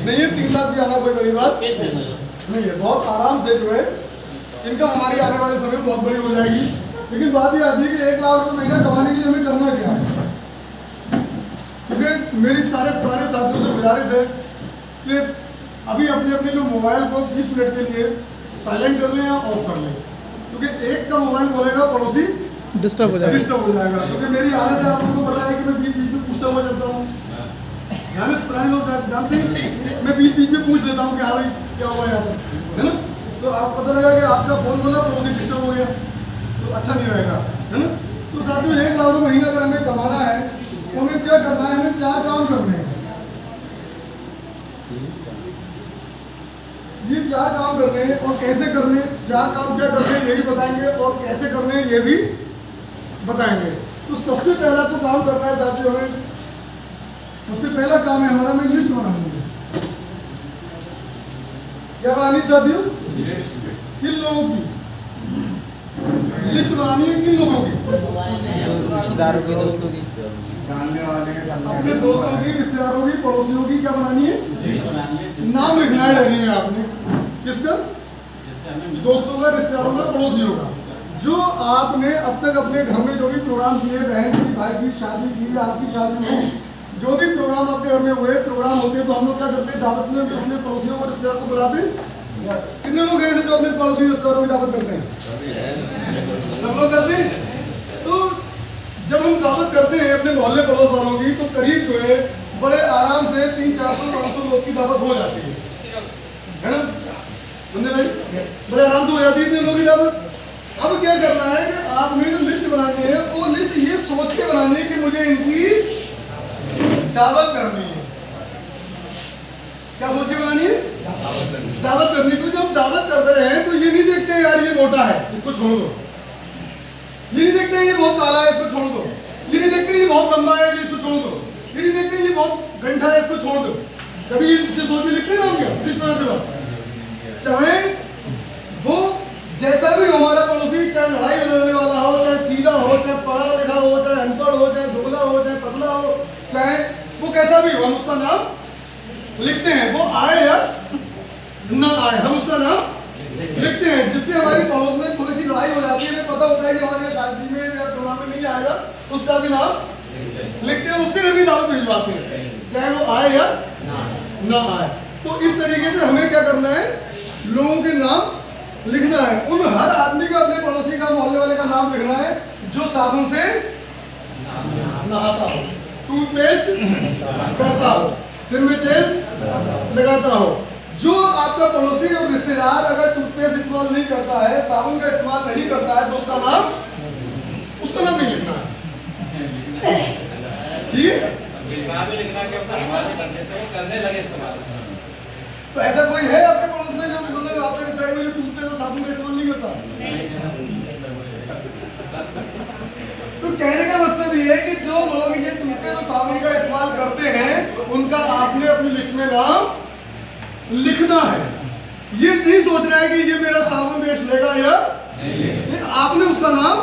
नहीं है 3 लाख भी आना कोई बड़ी बात नहीं है, बहुत आराम से जो है इनकम हमारी आने वाले समय में बहुत बड़ी हो जाएगी। लेकिन बात ये आती है कि 1 लाख रुपये महीना कमाने के लिए हमें करना क्या है, क्योंकि मेरी सारे पुराने साथियों से गुजारिश है कि अभी अपने अपने जो मोबाइल को 20 मिनट के लिए साइलेंट कर लें या ऑफ कर लें, क्योंकि एक का मोबाइल बोलेगा पड़ोसी डिस्टर्ब हो जाएगा। क्योंकि मेरी आदत है, आप लोगों को पता है कि मैं बीच बीच में पूछता हुआ चलता हूँ, यानी पुराने लोग जानते हैं मैं बीच बीच में पूछ लेता हूँ कि हाँ भाई क्या हुआ यहाँ पर, है ना। तो आप पता लगा कि आपका फोन बोला पड़ोसी डिस्टर्ब हो गया, तो अच्छा नहीं रहेगा, है ना। तो साथ में 1 लाख रुपये महीना अगर हमें कमाना है तो हमें क्या करना है, हमें 4 काम करने हैं। ये 4 काम करने हैं, और कैसे करने, 4 काम क्या करने हैं ये भी बताएंगे, और कैसे करने हैं ये भी बताएंगे। तो सबसे पहला तो काम करना है साथियों, हमें सबसे पहला काम है हमारा, में लिस्ट बनानी है। क्या बनानी साथियों? किन लोगों की लिस्ट बनानी है? किन लोगों की? रिश्तेदारों की, दोस्तों की, अपने दोस्तों की, रिश्तेदारों की, पड़ोसियों की क्या बनानी है? नाम लिखना है डायरी में आपने। किसका? दोस्तों का, रिश्तेदारों का, पड़ोसियों का। जो आपने अब तक अपने घर में जो भी प्रोग्राम किए, बहन की, भाई की शादी की, आपकी शादी हो, जो भी प्रोग्राम आपके घर में हुए, प्रोग्राम होते हैं तो हम लोग क्या करते हैं, दावत में अपने पड़ोसियों और रिश्तेदारों को बुलाते हैं। कितने लोग ऐसे जो अपने पड़ोसी रिश्तेदारों की दावत करते हैं? सब लोग करते हैं। तो जब हम दावत करते हैं अपने मोहल्ले पड़ोस वालों की, तो करीब जो है बड़े आराम से 300-400-500 लोग की दावत हो जाती है ना बंदे भाई, बड़े आराम से हो जाती है इतने लोगों की दावत। अब क्या करना है कि आपने जो लिस्ट बनानी है वो लिस्ट ये सोच के बनानी है कि मुझे इनकी दावत करनी है। क्या सोच के बनानी है? दावत करनी। तो जब दावत कर रहे हैं तो ये नहीं देखते हैं यार ये मोटा है इसको छोड़ दो, ये नहीं देखते हैं ये बहुत काला है इसको छोड़ दो, ये नहीं देखते हैं ये बहुत लंबा है इसको छोड़ दो, ये नहीं देखते हैं ये बहुत गंठा है इसको छोड़ दो। कभी इसे सोच के लिखते हैं ना क्या लिस्ट बनाते वक्त? चाहे वो जैसा भी हो हमारा पड़ोसी, चाहे लड़ाई लड़ने वाला हो, चाहे सीधा हो, चाहे पढ़ा लिखा हो, चाहे अनपढ़ हो, चाहे दुबला हो, चाहे पतला हो, चाहे वो कैसा भी हो, हम उसका नाम लिखते हैं। वो आए या ना आए हम उसका नाम लिखते हैं, जिससे हमारी पड़ोस में थोड़ी सी लड़ाई हो जाती है। हमें पता होता है कि हमारे शादी में या प्रोग्राम में नहीं आएगा, उसका भी नाम लिखते हैं, उसके घर भी दावत भिजवाते हैं, चाहे वो आए या ना आए। तो इस तरीके से हमें क्या करना है, लोगों के नाम लिखना है। उन हर आदमी का, अपने पड़ोसी का, मोहल्ले वाले का नाम लिखना है जो साबुन से नहाता हो, टूथपेस्ट करता हो, सिर में तेल लगाता हो। जो आपका पड़ोसी और रिश्तेदार अगर टूथपेस्ट इस्तेमाल नहीं करता है, साबुन का इस्तेमाल नहीं करता है, तो उसका नाम नहीं लिखना है। ठीक है? तो ऐसा कोई है आपके पड़ोस में जो मतलब आपके रिश्तेदार में जो टूथपेस्ट और साबुन का इस्तेमाल नहीं करता? तो कहने का मकसद ये है कि जो लोग ये टूथपेस्ट और साबुन का इस्तेमाल करते हैं उनका आपने अपनी लिस्ट में नाम लिखना है। ये नहीं सोचना है कि ये मेरा साबुन बेच लेगा या नहीं, आपने उसका नाम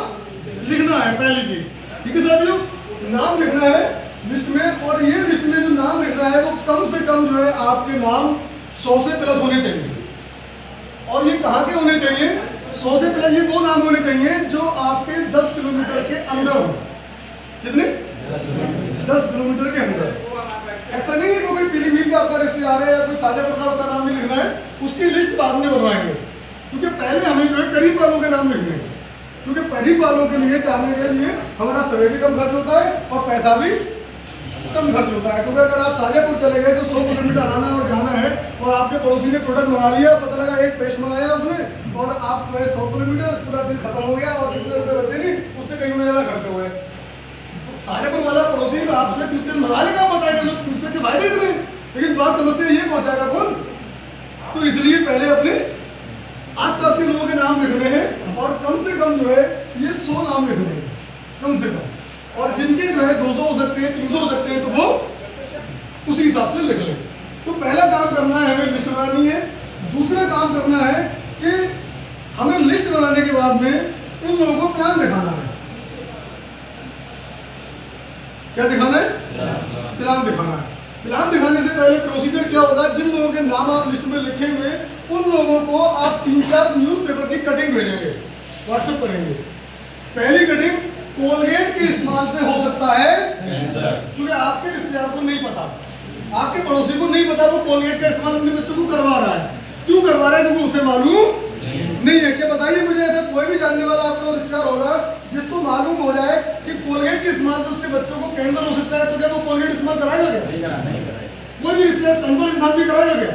लिखना है पहली चीज। ठीक है साथियों, नाम लिखना है लिस्ट में, और ये लिस्ट में जो नाम लिखना है वो कम से कम जो है आपके नाम 100 से प्लस होने चाहिए। और ये कहाँ के होने चाहिए? 100 से प्लस ये 2 नाम होने चाहिए जो आपके 10 किलोमीटर के अंदर हो। कितने? 10 किलोमीटर के अंदर। ऐसा नहीं है कि कोई पीलीभीत का आपका रिश्तेदार है या कोई शाजापुर का, उसका नाम नहीं लिखना है, उसकी लिस्ट बाद में बनवाएंगे, क्योंकि पहले हमें जो है करीब वालों के नाम लिखने हैं, क्योंकि करीब वालों के लिए जाने के लिए हमारा समय भी कम खर्च होता है और पैसा भी कम खर्च होता है। क्योंकि अगर आप शाजापुर चले गए तो 100 किलोमीटर आना और जाना है, और आपके पड़ोसी ने प्रोडक्ट मंगा लिया, पता लगा एक पेस्ट मंगाया उसने, और आप 100 किलोमीटर पूरा दिन खत्म हो गया और कितने रुपये बचे नहीं, उससे कहीं ज़्यादा खर्च हो गए। शाजापुर वाला पड़ोसी को आपसे टूथपेस्ट मंगा लेगा, बताएगा जो टूथपेस्ट के फायदे इतने, लेकिन बात समस्या ये पहुंचाएगा कौन? तो इसलिए पहले अपने आसपास के लोगों के नाम लिखने हैं, और कम से कम जो है ये 100 नाम लिखने हैं कम से कम, और जिनके जो है 200 हो सकते हैं, 300 हो सकते हैं, तो वो उसी हिसाब से लिख लें। तो पहला काम करना है, हमें लिस्ट बनानी है। दूसरा काम करना है कि हमें लिस्ट बनाने के बाद में इन लोगों को प्लान दिखाना है। क्या दिखाना है? प्लान दिखाना है। प्लान दिखाने से पहले प्रोसीजर क्या होगा, जिन नाम आप लिस्ट में लिखेंगे, उन लोगों को आप 3-4 न्यूज़पेपर की कटिंग भेजेंगे, व्हाट्सएप करेंगे। पहली कटिंग, कोलगेट के इस्तेमाल से हो सकता है क्योंकि आपके रिश्तेदार को नहीं पता, आपके पड़ोसी को नहीं पता वो कोलगेट का इस्तेमाल अपने बच्चों को करवा रहा है। क्यों करवा रहा है? क्योंकि उसे मालूम नहीं है। क्या बताइए मुझे, ऐसा कोई भी जानने वाला आपका रिश्तेदार होगा जिसको मालूम हो जाए कि कोलगेट के इस्तेमाल से उसके बच्चों को कैंसर हो सकता है, तो क्या वो कोलगेट इस्तेमाल कराएगा क्या? कोई भी रिश्तेदार कंट्रोल इंसान भी कराएगा क्या?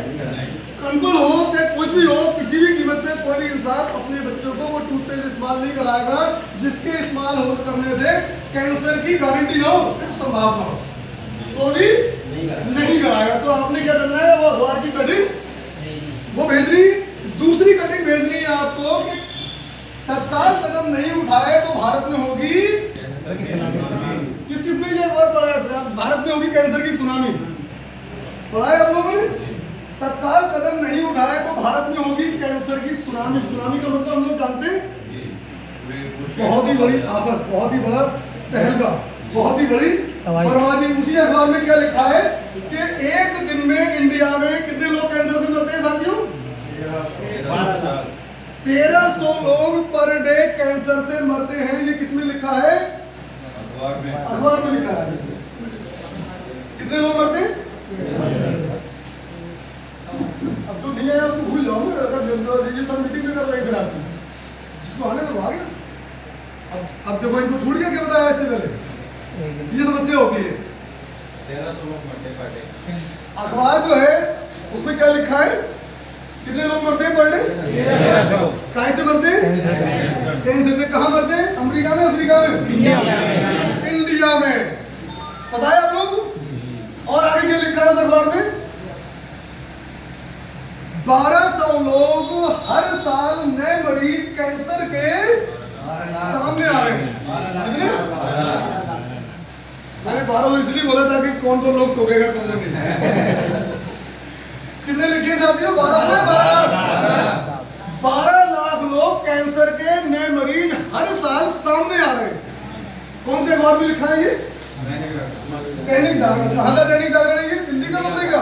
कंट्रोल हो चाहे कुछ भी हो, किसी भी कीमत पे कोई भी इंसान अपने बच्चों को वो टूथपेस्ट इस्तेमाल नहीं कराएगा जिसके इस्तेमाल करने से कैंसर की गारंटी ना हो, सिर्फ संभावना हो, तो भी नहीं कराएगा। तो आपने क्या करना है, वो अखबार की कटिंग वो भेजनी। दूसरी कटिंग भेजनी है आपको कि तत्काल कदम नहीं उठाए तो भारत में होगी, किसने ये अखबार पढ़ा है? भारत में होगी कैंसर की सुनामी, पढ़ा है आप लोगों ने? तत्काल कदम नहीं उठाए तो भारत में होगी कैंसर की सुनामी। सुनामी का मतलब हम लोग जानते हैं, बहुत ही बड़ी आफत, बहुत ही बड़ा तहलका, बहुत ही बड़ी बर्बादी। उसी अखबार में क्या लिखा है कि एक दिन में इंडिया में कितने लोग कैंसर से मरते हैं साथियों? 1300 लोग पर डे कैंसर से मरते हैं। ये किसमें लिखा है? अखबार में लिखा है। कितने लोग मरते हैं? अब तो नहीं आया उसको भूल जाओगे, अगर रजिस्टर मीटिंग में कर रहे फिर आपकी जिसको आने तो आ गया। अब देखो इनको छूट गया, क्या बताया इससे पहले? ये समस्या होती है। 1300 लोग मरते पर डे। अखबार जो है उसमें क्या लिखा है, कितने लोग मरते हैं पर डे? काहे से मरते हैं? कैंसर से। कहाँ मरते हैं? अमेरिका में, अफ्रीका में, इंडिया में। पता है आप लोग? और आगे क्या लिखा है उस अखबार में? 1200 लोग हर साल नए मरीज कैंसर के सामने आ रहे हैं। कितने? मैंने 1200 इसलिए बोला था कि कौन कौन लोग टोकेगा कौन नहीं। कितने लिखे साथियों? 12 लाख लोग कैंसर के नए मरीज हर साल सामने आ रहे हैं। कौन से अखबार में लिखा है ये? दैनिक जागरण। कहाँ का दैनिक जागरण है ये? दिल्ली का, मुंबई का?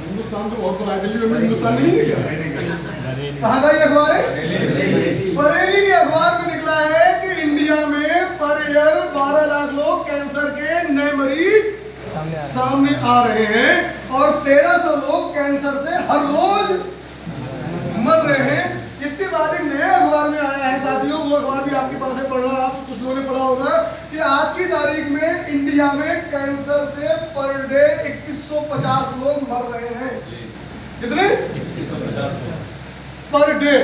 हिंदुस्तान तो बहुत बड़ा है, दिल्ली में हिंदुस्तान नहीं है क्या? कहाँ का ये अखबार है? बरेली के अखबार में निकला है कि इंडिया में पर ईयर 12 लाख लोग कैंसर के नए मरीज सामने आ रहे हैं और 1300 लोग कैंसर से हर रोज मर रहे हैं। इसके बाद एक नया अखबार में आया है साथियों, वो अखबार भी आपके पास है, पढ़ना आप कुछ लोगों ने पढ़ा होगा कि आज की तारीख में इंडिया में कैंसर से पर डे 2150 लोग मर रहे हैं। कितने? 2150 पर डे।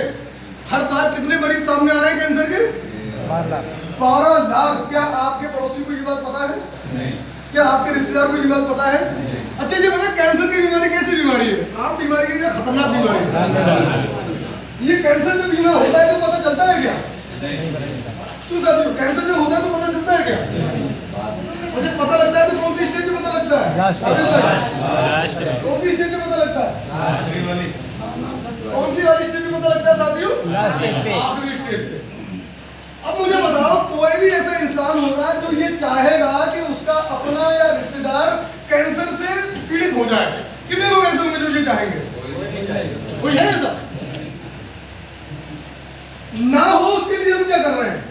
हर साल कितने मरीज सामने आ रहे हैं कैंसर के? 12 लाख। क्या आपके पड़ोसी को ये बात पता है? नहीं। क्या आपके रिश्तेदार को ये बात पता है? अच्छा ये पता कैंसर की बीमारी कैसी बीमारी है? आम बीमारी है या खतरनाक बीमारी है? ये कैंसर जब बीमार होता है तो पता चलता है क्या? तो साथियों कैंसर जब होता है तो पता चलता है क्या? और जब पता लगता है तो कौन सी स्टेज पे पता लगता है? कौन सी स्टेज पे पता लगता है? कौन सी वाली स्टेज पे पता लगता है साथियों? आखिरी स्टेज पे। अब मुझे बताओ, कोई भी ऐसा इंसान होगा जो ये चाहेगा कि उसका अपना या रिश्तेदार कैंसर से पीड़ित हो जाए? कितने लोग ऐसे होंगे जो ये चाहेंगे? कोई है ऐसा? ना हो उसके लिए हम क्या कर रहे हैं?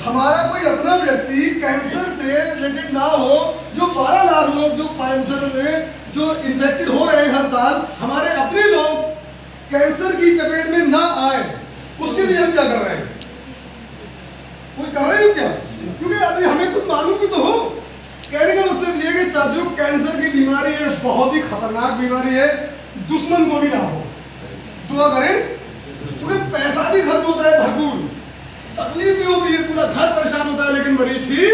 हमारा कोई अपना व्यक्ति कैंसर से रिलेटेड ना हो, जो 12 लाख लोग जो कैंसर में जो इन्फेक्टेड हो रहे हैं हर साल, हमारे अपने लोग कैंसर की चपेट में ना आए, उसके लिए हम क्या कर रहे हैं? कोई कर रहे हैं क्या? क्योंकि अभी हमें कुछ मालूम भी तो हो। कहने का मकसद ये कि साथियों कैंसर की बीमारी है, बहुत ही खतरनाक बीमारी है, दुश्मन को भी ना हो। दुआ करें, क्योंकि पैसा भी खर्च होता है भरपूर, तकलीफ भी होती है, पूरा घर परेशान होता है, लेकिन मरीज ठीक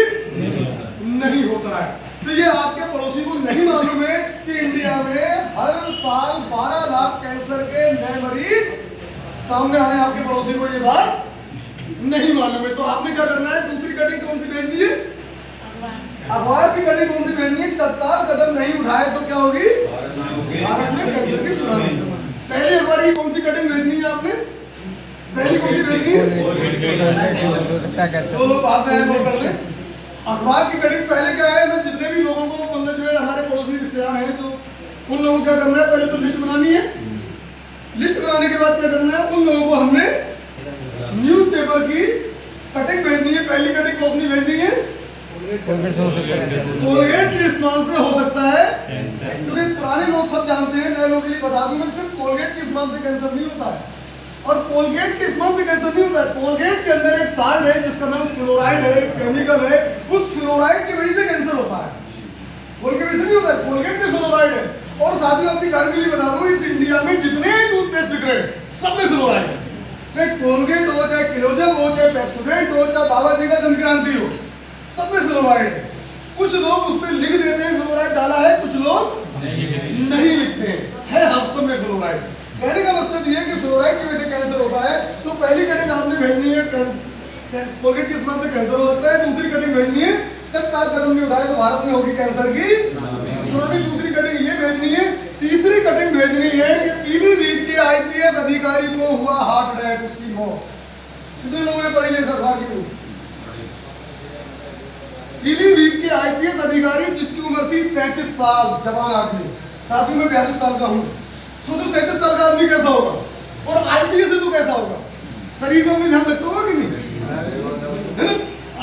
नहीं होता है। तो ये आपके पड़ोसी को नहीं मालूम है कि इंडिया में हर साल 12 लाख कैंसर के नए मरीज सामने आ रहे हैं। आपके पड़ोसी को ये बात नहीं मालूम है। तो आपने क्या करना है? दूसरी कटिंग कौन सी भेजनी है? अखबार की कटिंग कौन सी भेजनी है? तत्काल कदम नहीं उठाए तो क्या होगी? भारत में कैंसर की सुनामी। पहली अखबार की कौन सी कटिंग भेजनी है आपने? पहली कौन सी भेजनी है? तो लोग बात में नोट कर लें। अखबार की कटिंग पहले क्या है, मैं जितने भी लोगों को मतलब जो उन लोगों को क्या करना है, पहले तो लिस्ट बनानी है। लिस्ट बनाने के बाद क्या करना है, उन लोगों को हमने न्यूज़पेपर की कटिंग भेजनी है। पहली कटिंग कौन सी भेजनी है, कोलगेट के इस्तेमाल से हो सकता है, क्योंकि पुराने लोग सब जानते हैं, नए लोगों के लिए बता दूं मैं, सिर्फ कोलगेट के इस्तेमाल से कैंसर नहीं होता है। और कोलगेट के इस्तेमाल से कैंसर नहीं होता है, कोलगेट के अंदर एक साल्ट है जिसका नाम फ्लोराइड है, केमिकल है, उस फ्लोराइड की वजह से कैंसर होता है। कोलगेट वजह से नहीं होता है, कोलगेट में फ्लोराइड है। और साथ ही अपनी कार के लिए बता दूं, इस इंडिया में जितने टूथपेस्ट बिक रहे हैं सब में फ्लोराइड है। चाहे कोलगेट हो, चाहे क्लोजअप हो, चाहे पेप्सोडेंट हो, चाहे बाबा जी का दंतक्रांति हो, सब में फ्लोराइड है। कुछ लोग उस पर लिख देते हैं फ्लोराइड डाला है, कुछ लोग नहीं लिखते हैं, है सब में फ्लोराइड। कहने का मकसद ये है कि फ्लोराइड की वजह से कैंसर होता है। तो पहली कटिंग आपने भेजनी है, कोलगेट के इस्तेमाल से कैंसर हो सकता है। दूसरी कटिंग भेजनी है, तत्काल कदम नहीं उठाए तो भारत में होगी कैंसर की सुनामी। दूसरी कटिंग ये भेजनी है। तीसरी कटिंग भेजनी है कि पीलीभीत के आईपीएस अधिकारी को हुआ हार्ट अटैक, उसकी मौत। कितने लोगों ने पढ़ी है सरकार की न्यूज़? पीलीभीत के आईपीएस अधिकारी जिसकी उम्र थी 37 साल, जवान आदमी, साथ ही मैं 42 साल का हूँ। सोचो 37 साल का आदमी कैसा होगा, और आईपीएस है तो कैसा होगा। शरीर का अपने ध्यान रखते होगा कि नहीं?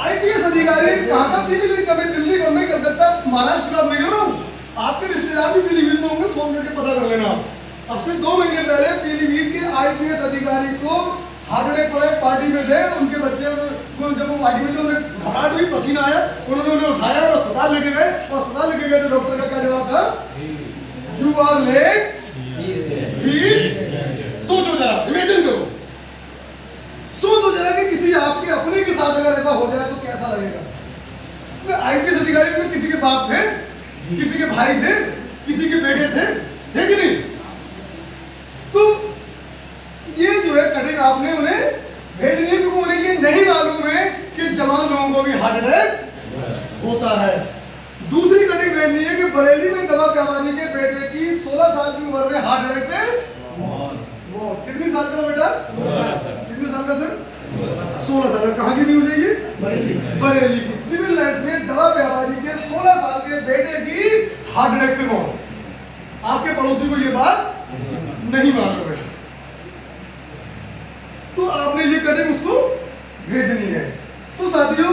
आईपीएस अधिकारी कहाँ का, पीलीभीत का। मैं दिल्ली, बम्बई, कलकत्ता, महाराष्ट्र का नहीं कर रहा हूँ। आपके रिश्तेदार भी पीलीभीत में होंगे, फोन करके पता कर लेना। अब से 2 महीने पहले पीलीभीत के आईपीएस अधिकारी को हार्ट अटैक पड़ा, पार्टी में थे, उनके बच्चे जब वो पार्टी में थे उन्हें घबराहट हुई, पसीना आया, उन्होंने उन्हें उठाया और अस्पताल लेके गए। अस्पताल लेके गए तो डॉक्टर का क्या जवाब था, यू आर लेट। सोचो जरा, इमेजिन करो, सोचो जरा कि किसी आपके अपने के साथ अगर ऐसा हो जाए तो कैसा लगेगा। आईपीएस अधिकारी में किसी के बाप थे, किसी के भाई थे, किसी के बेटे थे कि नहीं? तो ये जो है कटिंग आपने उन्हें भेजनी है, क्योंकि उन्हें ये नहीं मालूम है कि जवान लोगों को भी हार्ट अटैक होता है। दूसरी कटिंग भेजनी है कि बरेली में दवा व्यापारी के बेटे की 16 साल की उम्र में हार्ट अटैक से मौत। कितनी साल का बेटा? कितने साल का सर? 16 साल। कहाँ की न्यूज़ है ये? बरेली की सिविल लाइंस में दवा व्यापारी के 16 साल के बेटे की हार्ट अटैक से मौत। आपके पड़ोसी को ये बात नहीं मालूम है, तो आपने ये कटिंग उसको भेजनी है। तो साथियों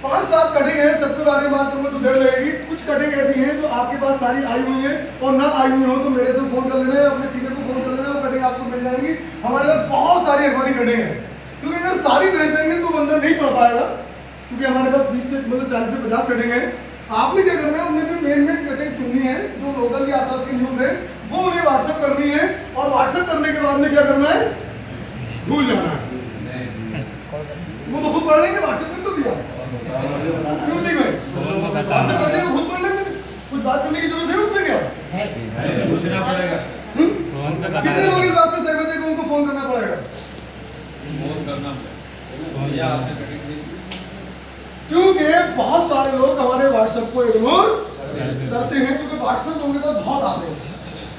5-7 कटिंग है, सबके बारे में बात करूंगा तो देर लगेगी। कुछ कटिंग ऐसी हैं जो आपके पास सारी आई हुई है, और ना आई हुई हो तो मेरे से फोन कर लेना, अपने सीनियर को फोन कर लेना, वो कटिंग आपको मिल जाएंगी। हमारे पास बहुत सारी हमारी कटिंग है, क्योंकि अगर सारी भेज देंगे तो बंदा नहीं पढ़ पाएगा, क्योंकि हमारे पास 20 से 40 से 50 कटिंग है। आपने क्या करना है, उनमें से मेन कटिंग चुननी है, जो लोकल के आसपास की न्यूज़ है वो उन्हें व्हाट्सएप करनी है, और व्हाट्सएप करने के बाद में क्या करना है, भूल जाना है। वो तो खुद पढ़ लेंगे, व्हाट्सएप कर तो दिया, क्यों नहीं भाई? व्हाट्सएप कर देंगे, खुद पढ़ लेंगे, कुछ बात करने की जरूरत है उससे क्या? पूछना पड़ेगा। कितने लोग इस बात से सहमत है कि उनको फोन करना पड़ेगा? फोन करना पड़ेगा, क्योंकि बहुत सारे लोग हमारे व्हाट्सएप को इग्नोर करते हैं, क्योंकि व्हाट्सएप लोगों के पास बहुत आते हैं।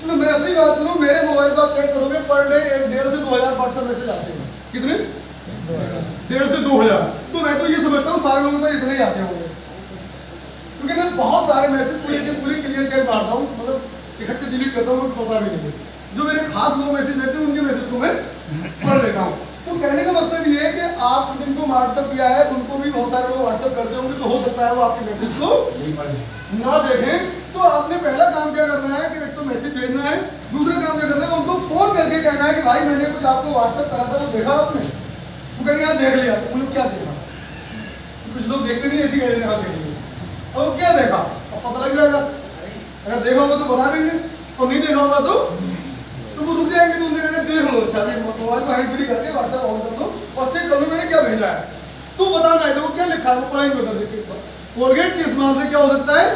तो मैं अपनी बात करूं, मेरे मोबाइल को आप चेक करोगे, पर डे 1.5 से 2,000 व्हाट्सएप मैसेज आते हैं। कितने? 1.5 से 2,000। तो मैं तो ये समझता हूँ सारे लोगों को इतने ही आते होंगे, क्योंकि मैं बहुत सारे मैसेज पूरे क्लियर चेक मारता हूँ, मतलब इकट्ठे डिलीट करता हूँ, पता भी नहीं है। जो मेरे खास लोग मैसेज देते हैं उनके मैसेज को मैं पढ़ लेता हूँ। तो कहने का मकसद ये है कि आप जिनको व्हाट्सएप किया है उनको भी बहुत सारे लोग व्हाट्सएप करते होंगे, तो हो सकता है वो आपके मैसेज को ना देखें। तो आपने पहला काम क्या करना है कि एक तो मैसेज भेजना है, दूसरा काम क्या करना है, उनको फोन करके कहना है कि भाई मैंने कुछ आपको व्हाट्सएप करा था, वो देखा आपने? वो कहेंगे यार देख लिया। तो क्या देखा? कुछ लोग देखते नहीं, ऐसी कहते हैं देख लिया। और क्या देखा अब पता लग जाएगा, अगर देखा होगा तो बता देंगे, और नहीं देखा होगा तो वो रुक जाएंगे। तो उन्होंने कहना देख लो, अच्छा मोबाइल को हैंड फ्री करके व्हाट्सएप ऑन कर लो और चेक कर लो मैंने क्या भेजा है, तो बताना है। तो वो क्या लिखा है वो पढ़ाएंगे, बता देंगे कोलगेट के इस्तेमाल से क्या हो सकता है,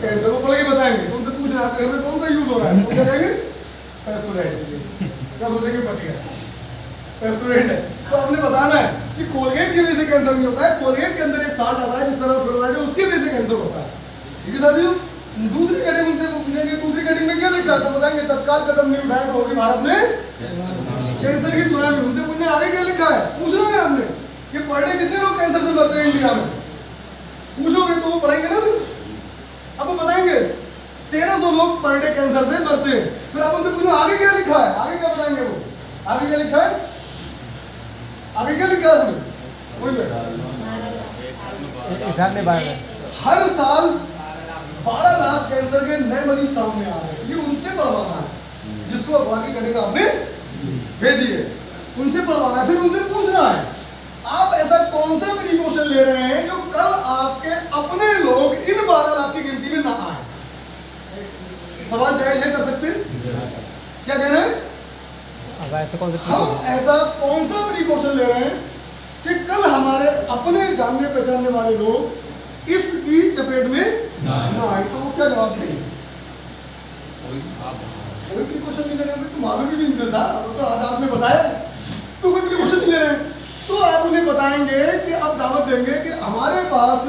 कैंसर। वो पढ़ के बताएंगे। तो उनसे पूछना आपके घर में कौन सा यूज हो रहा है, वो क्या कहेंगे पेस्टोडेंट। क्या सोचेंगे बच गया, पेस्टोडेंट है। तो आपने बताना है कि कोलगेट की वजह से कैंसर नहीं होता है, कोलगेट के अंदर एक साल्ट आता है जिस तरह फ्लोराइड है, उसकी वजह से कैंसर होता है। ठीक है साथियों, दूसरी कटिंग उनसे पूछेंगे दूसरी कटिंग में क्या लिखा है, तो बताएंगे तत्काल कदम नहीं उठाए तो होगी भारत में कैंसर की सुनामी। उनसे पूछने आगे क्या लिखा है, पूछना है आपने कि पर डे कितने लोग कैंसर से मरते हैं इंडिया में, पूछोगे तो वो पढ़ाएंगे ना। अब वो बताएंगे 1300 लोग पर डे कैंसर से मरते हैं। फिर आप उनसे पूछो आगे क्या लिखा है, आगे क्या बताएंगे वो, आगे क्या लिखा है, आगे क्या लिखा है उसमें? हर साल 12 लाख कैंसर के नए मरीज सामने आ रहे हैं। ये उनसे पढ़वाना है जिसको अगवानी करने का आपने भेजी है, उनसे पढ़वाना है। फिर उनसे पूछना है आप ऐसा कौन सा प्रिकॉशन ले रहे हैं जो कल आपके अपने लोग इन 12 लाख की गिनती में ना आए। सवाल जायज है, कर सकते हैं? क्या कह रहे हैं? हम ऐसा कौन सा प्रिकॉशन ले रहे हैं कि कल हमारे अपने जानने पहचानने वाले लोग इसकी चपेट में ना आए। तो वो क्या जवाब देंगे? कोई प्रिकॉशन नहीं ले रहे हैं, तो मालूम ही नहीं था, तो आज आपने बताया तो कोई प्रिकॉशन नहीं ले रहे हैं। तो आप उन्हें बताएंगे कि अब दावत देंगे कि हमारे पास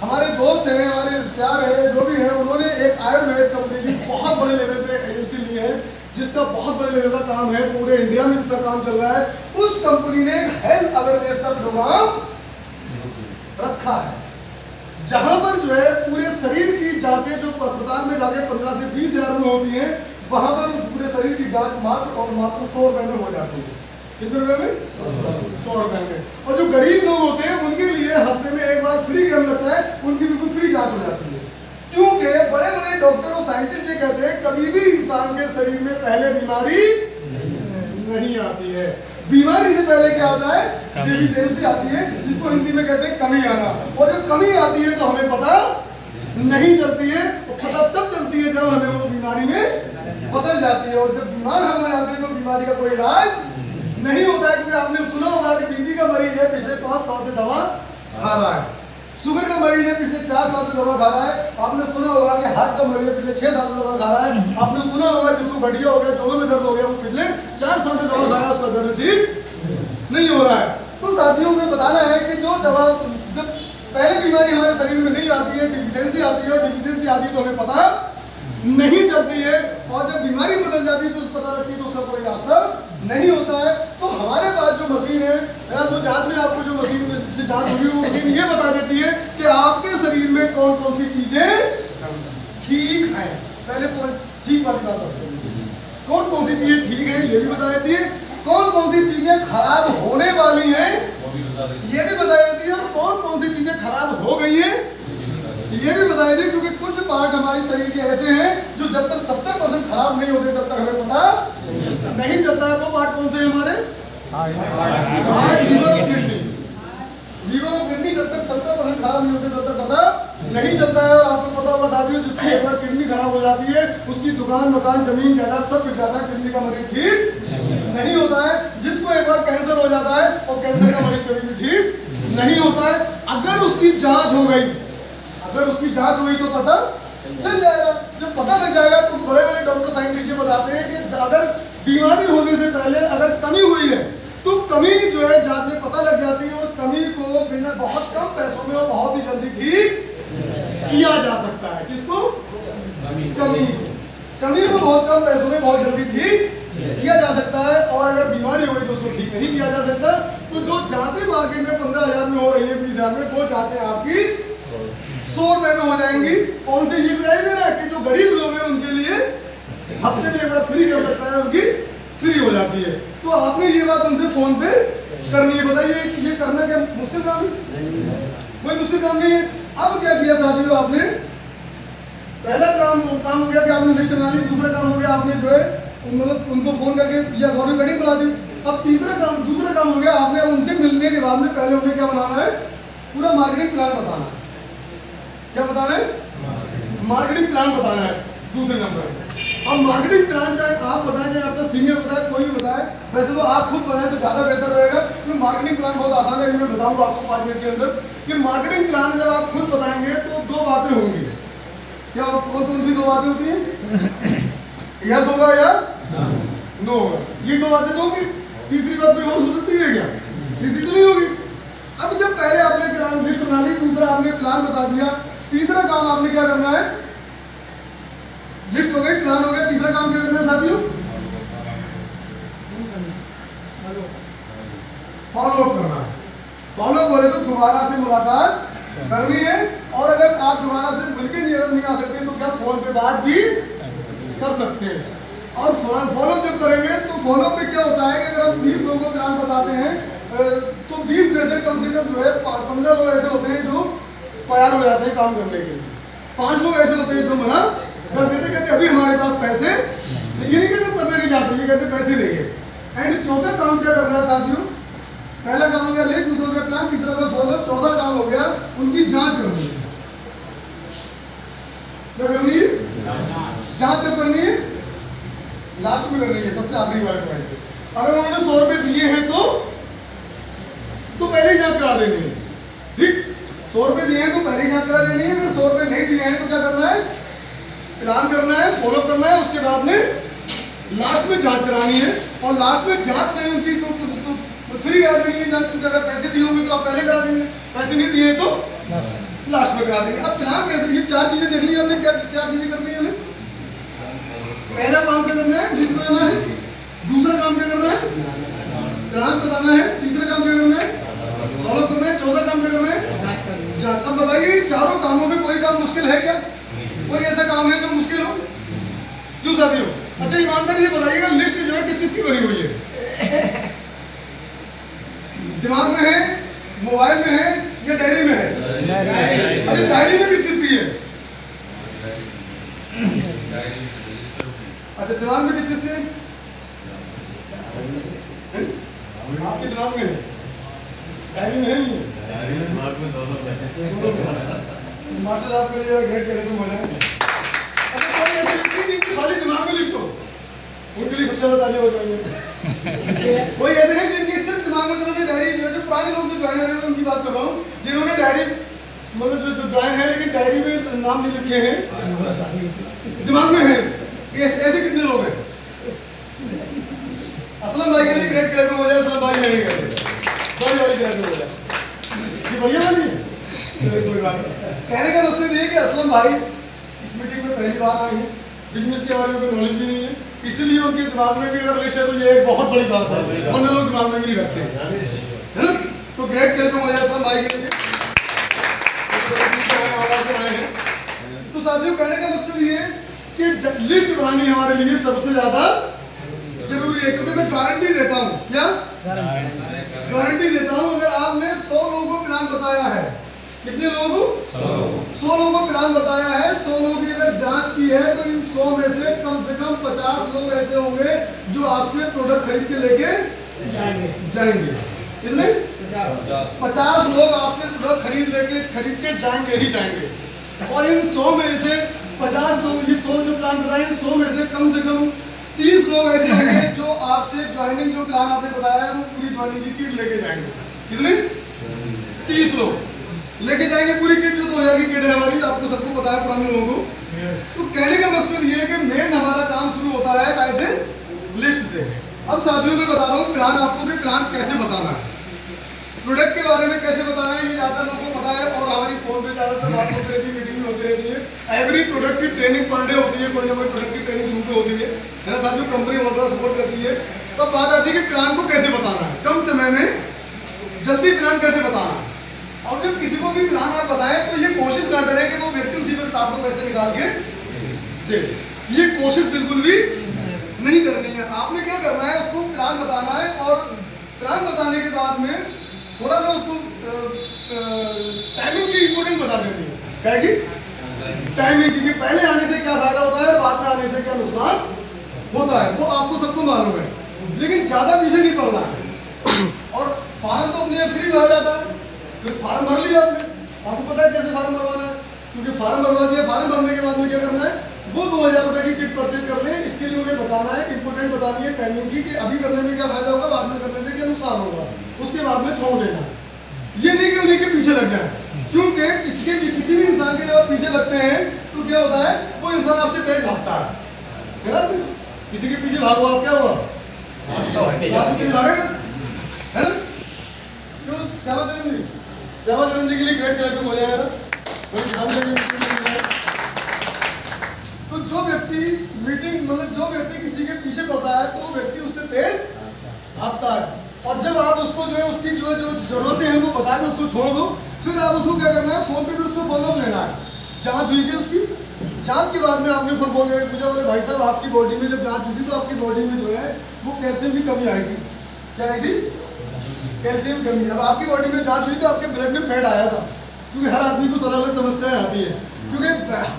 हमारे दोस्त हैं, हमारे रिश्तेदार हैं, जो भी हैं, उन्होंने एक आयुर्वेद कंपनी की बहुत बड़े लेवल पे एजेंसी ली है जिसका बहुत बड़े लेवल का काम है, पूरे इंडिया में जिसका काम चल रहा है। उस कंपनी ने हेल्थ अवेयरनेस का प्रोग्राम रखा है जहां पर जो है पूरे शरीर की जांचें जो अस्पताल में जाके 15 से 20 हजार में होती हैं, वहां पर उस पूरे शरीर की जांच मात्र और मात्र 100 रुपए में हो जाती है। कितने रुपए में? 100 रुपए में। और जो गरीब लोग होते हैं उनके लिए हफ्ते में एक बार फ्री कैंप लगता है, उनकी बिल्कुल फ्री जांच हो जाती है। क्योंकि बड़े बड़े डॉक्टर और साइंटिस्ट ये कहते हैं कभी भी इंसान के शरीर में पहले बीमारी नहीं आती है। बीमारी से पहले क्या आता है? डेफिशिएंसी आती है, जिसको हिंदी में कहते हैं कमी आना। और जब कमी आती है तो हमें पता नहीं चलती है, और पता तब चलती है जब हमें वो बीमारी में बदल जाती है। और जब बीमार हम हो जाते हैं तो बीमारी का कोई इलाज नहीं होता है। क्योंकि आपने सुना होगा कि बीपी का मरीज है, पिछले 5 साल से दवा खा रहा है, शुगर का मरीज है, पिछले 4 साल से दवा खा रहा है, आपने सुना होगा कि हार्ट का मरीज है, पिछले 6 साल से दवा खा रहा है, आपने सुना होगा जिसको गठिया हो गया, जोड़ों में दर्द हो गया, वो पिछले 4 साल से दवा खा रहा है, उसका दर्द ठीक नहीं हो रहा है। तो साथियों को बताना है कि जो दवा जब पहले बीमारी हमारे शरीर में नहीं आती है, डिफिशियंसी आती है, और डिफिशियंसी आती है तो हमें पता नहीं चलती है, और जब बीमारी बदल जाती है तो पता लगती है तो उसका कोई रास्ता नहीं होता है। तो हमारे पास जो मशीन है, तो जांच में आपको जो मशीन से जांच होगी वो मशीन ये बता देती है कि आपके शरीर में कौन कौन सी चीजें ठीक है। पहले ठीक वाली बात होती है, कौन कौन सी चीजें ठीक है ये भी बता देती है, कौन कौन सी चीजें खराब होने वाली हैं ये भी बता देती है, और कौन कौन सी चीजें खराब हो गई है ये भी बता देती है। क्योंकि कुछ पार्ट हमारे शरीर के ऐसे हैं जो जब तक 70% खराब नहीं होते तब तक हमें पता नहीं चलता है। वो पार्ट कौन से हैं हमारे? हार्ट, लीवर और किडनी। लीवर और किडनी जब तक 70% खराब नहीं होते तब तक पता नहीं चलता है। और आपको पता होगा साथियों, जिसकी एक बार किडनी खराब हो जाती है उसकी दुकान मकान जमीन जायदाद सब बिक जाता है, किडनी का मरीज ठीक नहीं होता है। जिसको एक बार कैंसर हो जाता है और कैंसर का मरीज कभी भी ठीक नहीं होता है। अगर उसकी जांच हो गई, अगर उसकी जांच हुई तो पता चल जाएगा। जब पता लग जाएगा तो बड़े बड़े डॉक्टर साइंटिस्ट ये बताते हैं कि अगर बीमारी होने से पहले अगर कमी हुई है तो कमी जो है जांच में पता लग जाती है, और कमी को बिना बहुत कम पैसों में और बहुत ही जल्दी ठीक किया जा सकता है। किसको? कमी को बहुत कम पैसों में बहुत जल्दी ठीक किया जा सकता है। और अगर बीमारी हो गई तो उसको ठीक नहीं किया जा सकता। तो जो जांचें मार्केट में 15,000 में हो रही है, 20,000 में, वो जांचें आपकी 100 रुपए में हो जाएंगी। कौन से? ये बताया दे रहा है कि जो गरीब लोग हैं उनके लिए हफ्ते में अगर फ्री कर सकता है, उनकी फ्री हो जाती है। तो आपने ये बात उनसे फोन पे करनी है। बताइए ये करना क्या मुश्किल काम है? कोई मुश्किल काम नहीं है। अब क्या किया साथियों, आपने पहला काम हो गया कि आपने लिस्ट बना ली। दूसरा काम हो गया आपने जो है उनको फोन करके या गवर्नमेंट मीटिंग बुला दी। अब दूसरा काम हो गया आपने उनसे मिलने के बाद में पहले उन्हें क्या बनाना है? पूरा मार्केटिंग प्लान बताना है। क्या बताना है? मार्केटिंग प्लान बताना है दूसरे नंबर। अब मार्केटिंग प्लान चाहे आप बताएं चाहे आपका सीनियर बताए, कोई भी बताए, वैसे तो आप खुद बनाए तो ज़्यादा बेहतर रहेगा। क्योंकि मार्केटिंग प्लान बहुत आसान है, मैं बताऊंगा आपको 5 मिनट के अंदर कि मार्केटिंग प्लान जब आप खुद बताएंगे तो 2 बातें होंगी। क्या कौन सी 2 बातें होती हैं? यस होगा या नो होगा, ये 2 बातें तो होंगी। तीसरी बात कोई और हो सकती है क्या? तीसरी तो नहीं होगी। अब जब पहले आपने प्लान लिस्ट बना ली, दूसरा आपने प्लान बता दिया, तीसरा काम आपने क्या करना है? लिस्ट हो गई, प्लान हो गया, तीसरा काम क्या करना है साथियों? फॉलो अप करना है। फॉलो अप बोले तो दोबारा से मुलाकात करनी है। और अगर आप दोबारा से मिलकर नहीं आ सकते तो क्या फोन पे बात भी कर सकते हैं। और फॉलोअप जब करेंगे तो फॉलोअप में क्या होता है कि अगर हम 20 लोगों को प्लान बताते हैं तो 20 में से कम जो है 15 लोग ऐसे होते हैं जो तैयार हो जाते हैं काम करने के लिए, 5 लोग ऐसे होते हैं जो मना कर देते, कहते अभी हमारे पास पैसे, ये नहीं कहते करने नहीं जाते, ये कहते पैसे नहीं है। एंड चौथा काम क्या करना है साथियों, पहला काम हो गया लिस्ट, दूसरा हो गया प्लान, तीसरा हो गया फॉलोअप, चौथा काम हो गया उनकी जांच करनी है। क्या करनी है? जांच कब करनी है? लास्ट में करनी है, सबसे आखिरी वाले पॉइंट पे। अगर उन्होंने 100 रुपए दिए हैं तो पहले ही जांच करा देनी है, ठीक। 100 रुपए दिए हैं तो पहले ही जांच करा देनी है। अगर 100 रुपए नहीं दिए हैं तो क्या करना है? प्लान करना है, फॉलो करना है, उसके बाद में लास्ट में जांच करानी है। और लास्ट में जांच नहीं उनकी तो फ्री करा देनी है जांच, क्योंकि अगर पैसे दिए होंगे तो आप पहले करा देंगे, पैसे नहीं दिए तो लास्ट में करा देंगे। अब प्लान कैसे, ये 4 चीजें देख ली हमने, क्या 4 चीजें करनी है हमें? पहला काम क्या करना है? लिस्ट बनाना है। दूसरा काम क्या करना है? प्लान बताना है। तीसरा काम क्या करना है? फॉलो करना है। चौथा काम क्या करना है? जांच। अब बताइए चारों कामों में कोई काम मुश्किल है क्या? कोई ऐसा काम है जो मुश्किल हो? क्यों साथियों? अच्छा ईमानदारी से बताइएगा, लिस्ट जो है किस चीज की बनी हुई है? दिमाग में है, मोबाइल में है या डायरी में है? अच्छा डायरी में किस चीज की है? अच्छा दिमाग में किस चीज की है? आपके दिमाग में है, डायरी में है नहीं है? मास्टर साहब के लिए ग्रेड कैरेक्टर बना है। अच्छा कोई ऐसी व्यक्ति नहीं कि खाली दिमाग में लिस्ट हो, उनके लिए सबसे ज्यादा तालियां हो जाएंगे। कोई ऐसे हैं जिनके सिर्फ दिमाग में जिन्होंने डायरी, जो पुराने लोग जो ज्वाइन हैं उनकी बात कर रहा हूँ, जिन्होंने डायरी मतलब जो ज्वाइन है लेकिन डायरी में नाम नहीं लिखे हैं, दिमाग में है, ऐसे कितने लोग हैं? असलम भाई के लिए ग्रेड कैरेक्टर हो जाए, असलम भाई नहीं कहते, बड़ी वाली कैरेक्टर हो जाए, ये बढ़िया वाली है। कोई बात नहीं, कहने का मकसद ये है कि असलम भाई इस मीटिंग में पहली बार आए हैं, बिजनेस के बारे में कोई नॉलेज भी नहीं है, इसलिए उनके दिमाग में भी अगर लिस्ट है तो ये एक बहुत बड़ी बात है, वरना लोग दिमाग में भी नहीं रखते है ना। तो ग्रेड कैरेक्टर हो जाए असलम भाई के लिए। तो साथियों कहने का मकसद ये है कि लिस्ट बनानी हमारे लिए सबसे ज्यादा जरूरी है, क्योंकि मैं गारंटी देता हूं, क्या गारंटी देता हूं, अगर आपने 100 लोगों को प्लान बताया है, कितने लोगों को? 100 लोगों को प्लान बताया है, 100 लोगों की अगर जांच की है तो इन 100 में से कम 50 लोग ऐसे होंगे जो आपसे प्रोडक्ट खरीद के लेके जाएंगे। कितने? 50 लोग आपसे प्रोडक्ट खरीद के जाएंगे ही जाएंगे। और इन 100 में से 50 लोग, ये 100 जो प्लान बताए, इन 100 में से कम 30 लोग ऐसे होंगे जो आपसे ज्वाइनिंग जो प्लान आपने बताया है वो पूरी ज्वाइनिंग की किट लेके जाएंगे। कितने? 30 लोग लेके जाएंगे पूरी किट, जो 2000 की किट है हमारी, आपको सबको पता है पुराने लोगों को। तो कहने का मकसद ये है कि मेन हमारा काम शुरू होता है कैसे? लिस्ट से। अब साथियों को बता रहा हूँ प्लान आपको कि प्लान कैसे बताना है, प्रोडक्ट के बारे में कैसे बताना है, ये ज़्यादा लोगों को पता है और हमारी फोन पे ज़्यादातर बात होती रहती है, मीटिंग में होती रहती है। एवरी प्रोडक्ट की ट्रेनिंग पर डे होती है, कोई ना कोई प्रोडक्ट की ट्रेनिंग शुरू पे होती है ना साथियों, कंपनी वगैरह सपोर्ट करती है। तो बात आती है कि प्लान को कैसे बताना है, कम समय में जल्दी प्लान कैसे बताना है। और जब किसी को भी प्लान आप बताएं तो ये कोशिश ना करें कि वो व्यक्ति उसी वक्त आपको पैसे निकाल के दे, ये कोशिश बिल्कुल भी नहीं करनी है। आपने क्या करना है, उसको प्लान बताना है और प्लान बताने के बाद में थोड़ा सा उसको टाइमिंग की इंपॉर्टेंट बता देनी है। क्या की टाइमिंग, क्योंकि पहले आने से क्या फायदा होता है, बाद में आने से क्या नुकसान होता है, वो आपको सबको मालूम है। लेकिन ज्यादा पीछे नहीं पड़ना है। और फॉर्म तो अपने फ्री भरा जाता है, फिर फॉर्म भर लिया आपने, आपको पता है कैसे फॉर्म भरवाना है, क्योंकि फॉर्म भरवा दिया, फॉर्म भरने के बाद में क्या करना है, वो 2000 रुपए की किट परचेज कर लें। इसके लिए उन्हें बताना है, इंपोर्टेंट बतानी है टाइमिंग की, कि अभी करने में क्या फायदा होगा, बाद में करने से क्या नुकसान होगा, उसके बाद में छोड़ देना। ये नहीं कि उन्हीं के पीछे लग जाए, क्योंकि किसी भी इंसान के जब आप पीछे लगते हैं तो क्या होता है, वो इंसान आपसे तेज भागता है। किसी के पीछे भागो आप, क्या हुआ, है ना। तो सेवाचरण जी के लिए ग्रेट कार्यक्रम हो जाएगा। तो जो व्यक्ति मीटिंग मतलब जो व्यक्ति किसी के पीछे पड़ता है तो वो व्यक्ति उससे तेज भागता है। और जब आप उसको जो है उसकी जो जरूरतें हैं वो बता के उसको छोड़ दो, फिर आप उसको क्या करना है, फोन पे भी उसको फॉलोअप लेना है, जांच हुई कि उसकी जांच के बाद में आपने फिर बोल रहे पूछा, बोले भाई साहब आपकी बॉडी में जब जांच हुई थी तो आपकी बॉडी में जो है वो कैल्शियम की कमी आई थी। क्या आई थी? कैल्शियम कमी। अब आपकी बॉडी में जांच हुई तो आपके ब्लड में फैट आया था, क्योंकि हर आदमी को अलग अलग समस्याएं आती है। क्योंकि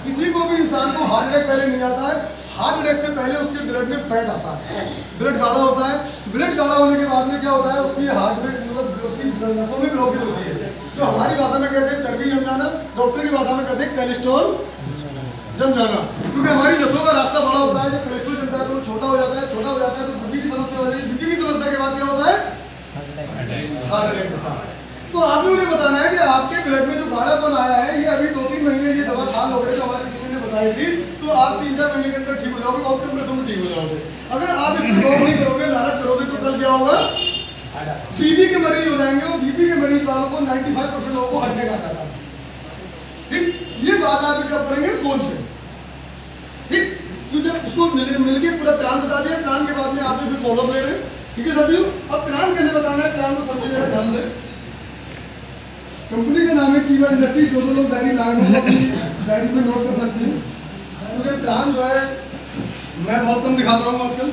किसी को भी इंसान को हार्ट अटैक पहले नहीं आता है, हार्ट अटैक से पहले उसके ब्लड में फैट आता है, ब्लड गाढ़ा होता है। ब्लड गाढ़ा होने के बाद में क्या होता है, उसकी हार्ट में मतलब उसकी नसों में ब्लॉकेज होती है, जो हमारी भाषा में कहते हैं चर्बी जम जाना, डॉक्टर की भाषा में कहते हैं कोलेस्ट्रॉल जम जाना। क्योंकि हमारी नसों का रास्ता बड़ा होता है, जब कोलेस्ट्रॉल जमता है तो वो छोटा हो जाता है, छोटा हो जाता है तो बीपी की समस्या हो जाती है, बीपी की समस्या के बाद क्या होता है, हार्ट अटैक होता है। तो आपने उन्हें बताना है कि आपके ब्लड में जो गाढ़ापन आया है ये अभी 2-3 महीने ये दवा खा लोगे तो हमारी किसी ने बताई थी, तो आप 3-4 महीने के अंदर ठीक हो जाओगे, बहुत कम में ठीक हो जाओगे। अगर आप इसको गौर नहीं करोगे, लालच करोगे तो कल क्या होगा, बीपी के मरीज हो जाएंगे। और बीपी के मरीज वालों को 95% लोगों को हार्ट अटैक आता है। ठीक, ये बात आप कब करेंगे, फोन से। ठीक, तो जब उसको मिलके पूरा प्लान बता दिया, प्लान के बाद में आप फिर फॉलो ले रहे हैं। ठीक है साथियों, अब प्लान कैसे बताना है, प्लान को समझिएगा ध्यान दें। कंपनी का नाम है कीवा इंडस्ट्री, जो लोग डायरी लाए हैं डायरी में नोट कर सकते हैं। क्योंकि प्लान जो है मैं बहुत कम दिखाता हूँ आजकल,